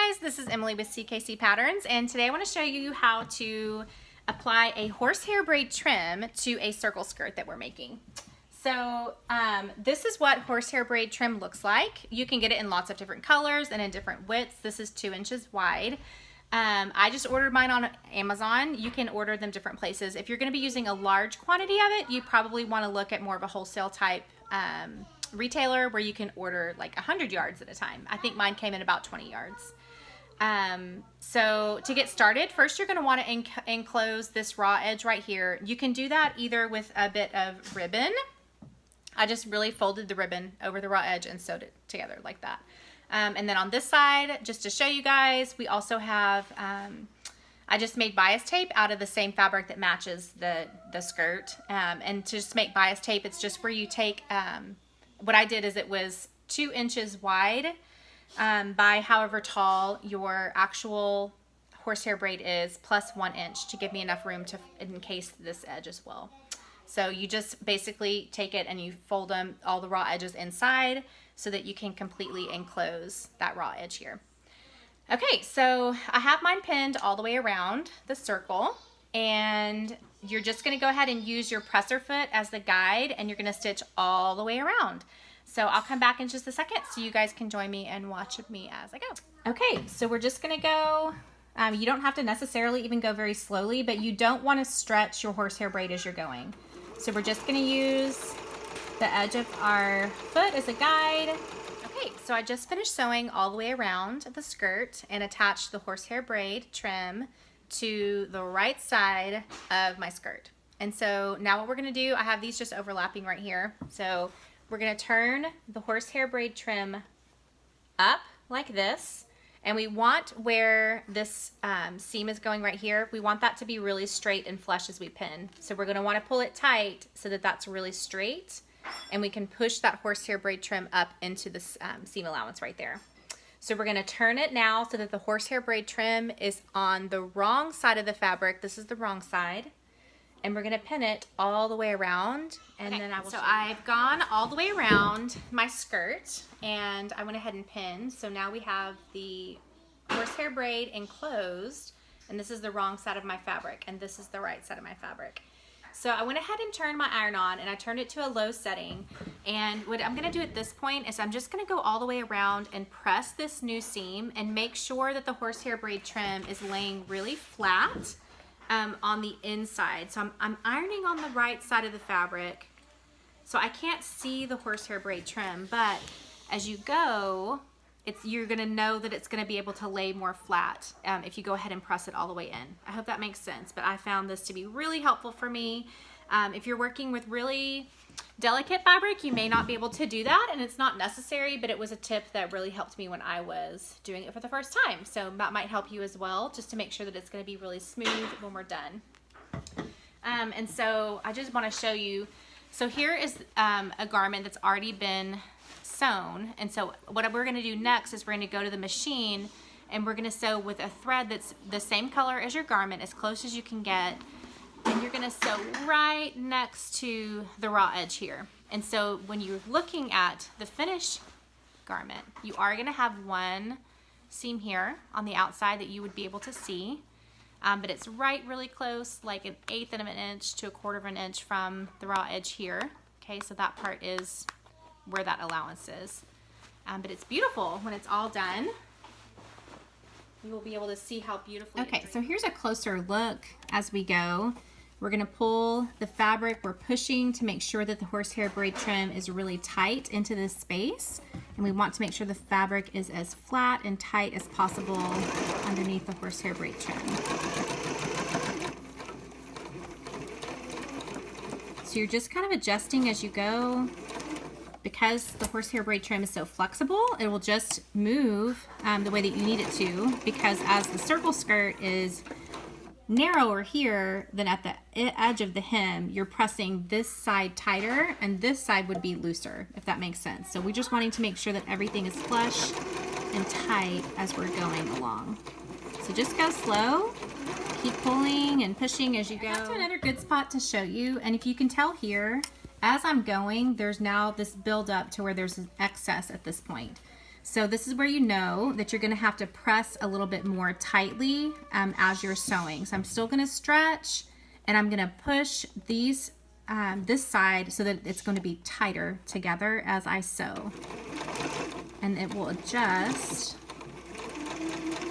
guys, this is Emily with CKC Patterns, and today I want to show you how to apply a horsehair braid trim to a circle skirt that we're making. So this is what horsehair braid trim looks like. You can get it in lots of different colors and in different widths. This is 2 inches wide. I just ordered mine on Amazon. You can order them different places. If you're going to be using a large quantity of it, you probably want to look at more of a wholesale type retailer where you can order like 100 yards at a time. I think mine came in about 20 yards. So to get started, first you're going to want to enclose this raw edge right here. You can do that either with a bit of ribbon. I just really folded the ribbon over the raw edge and sewed it together like that. And then on this side, just to show you guys, we also have, I just made bias tape out of the same fabric that matches the skirt. And to just make bias tape, it's just where you take, what I did is it was 2 inches wide by however tall your actual horsehair braid is, plus 1 inch to give me enough room to encase this edge as well. So you just basically take it and you fold them, all the raw edges inside, so that you can completely enclose that raw edge here. Okay, so I have mine pinned all the way around the circle, and you're just gonna go ahead and use your presser foot as the guide, and you're gonna stitch all the way around. So I'll come back in just a second so you guys can join me and watch me as I go. Okay, so we're just gonna go, you don't have to necessarily even go very slowly, but you don't wanna stretch your horsehair braid as you're going. So we're just gonna use the edge of our foot as a guide. Okay, so I just finished sewing all the way around the skirt and attached the horsehair braid trim to the right side of my skirt. And so now what we're gonna do, I have these just overlapping right here. So we're gonna turn the horsehair braid trim up like this. And we want where this seam is going right here, we want that to be really straight and flush as we pin. So we're gonna wanna pull it tight so that that's really straight, and we can push that horsehair braid trim up into this seam allowance right there. So we're gonna turn it now so that the horsehair braid trim is on the wrong side of the fabric. This is the wrong side. And we're gonna pin it all the way around, and then I will. So I've gone all the way around my skirt, and I went ahead and pinned. So now we have the horsehair braid enclosed, and this is the wrong side of my fabric, and this is the right side of my fabric. So I went ahead and turned my iron on, and I turned it to a low setting. And what I'm gonna do at this point is I'm just gonna go all the way around and press this new seam and make sure that the horsehair braid trim is laying really flat on the inside. So I'm ironing on the right side of the fabric, so I can't see the horsehair braid trim, but as you go, you're gonna know that it's gonna be able to lay more flat if you go ahead and press it all the way in. I hope that makes sense, but I found this to be really helpful for me. If you're working with really delicate fabric, you may not be able to do that, and it's not necessary, but it was a tip that really helped me when I was doing it for the first time. So that might help you as well, just to make sure that it's gonna be really smooth when we're done. And so I just wanna show you, so here is a garment that's already been sewn, and so what we're gonna do next is we're gonna go to the machine, and we're gonna sew with a thread that's the same color as your garment, as close as you can get. And you're gonna sew right next to the raw edge here. And so when you're looking at the finished garment, you are gonna have one seam here on the outside that you would be able to see, but it's right really close, like 1/8 of an inch to 1/4 of an inch from the raw edge here. Okay, so that part is where that allowance is. But it's beautiful when it's all done. You will be able to see how beautifully. Okay, so here's a closer look as we go. We're gonna pull the fabric, we're pushing to make sure that the horsehair braid trim is really tight into this space. And we want to make sure the fabric is as flat and tight as possible underneath the horsehair braid trim. So you're just kind of adjusting as you go. Because the horsehair braid trim is so flexible, it will just move the way that you need it to, because as the circle skirt is narrower here than at the edge of the hem, you're pressing this side tighter and this side would be looser, if that makes sense. So we're just wanting to make sure that everything is flush and tight as we're going along. So just go slow, keep pulling and pushing as you go. That's another good spot to show you, and if you can tell here, as I'm going, there's now this build up to where there's an excess at this point. So this is where you know that you're gonna have to press a little bit more tightly as you're sewing. So I'm still gonna stretch, and I'm gonna push these this side so that it's going to be tighter together as I sew, and it will adjust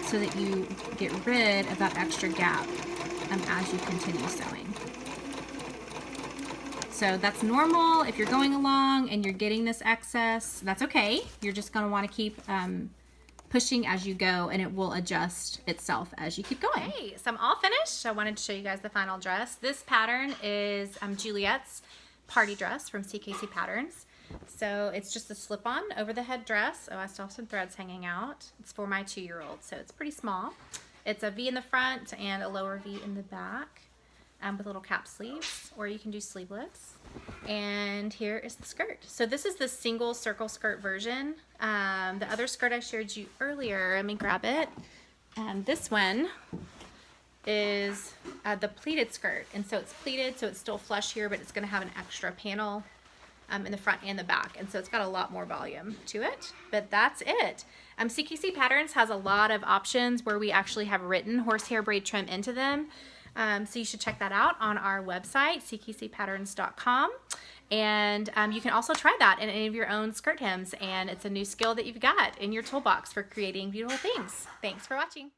so that you get rid of that extra gap as you continue sewing. So that's normal. If you're going along and you're getting this excess, that's okay. You're just going to want to keep pushing as you go, and it will adjust itself as you keep going. Okay, so I'm all finished. I wanted to show you guys the final dress. This pattern is Juliet's party dress from CKC Patterns. So it's just a slip-on over the head dress. Oh, I still have some threads hanging out. It's for my 2-year-old, so it's pretty small. It's a V in the front and a lower V in the back with little cap sleeves, or you can do sleeveless. And here is the skirt. So this is the single circle skirt version. The other skirt I showed you earlier, let me grab it. This one is the pleated skirt, and so it's pleated, so it's still flush here, but it's going to have an extra panel in the front and the back, and so it's got a lot more volume to it. But that's it. CKC Patterns has a lot of options where we actually have written horsehair braid trim into them. So you should check that out on our website, ckcpatterns.com. And you can also try that in any of your own skirt hems, and it's a new skill that you've got in your toolbox for creating beautiful things. Thanks for watching.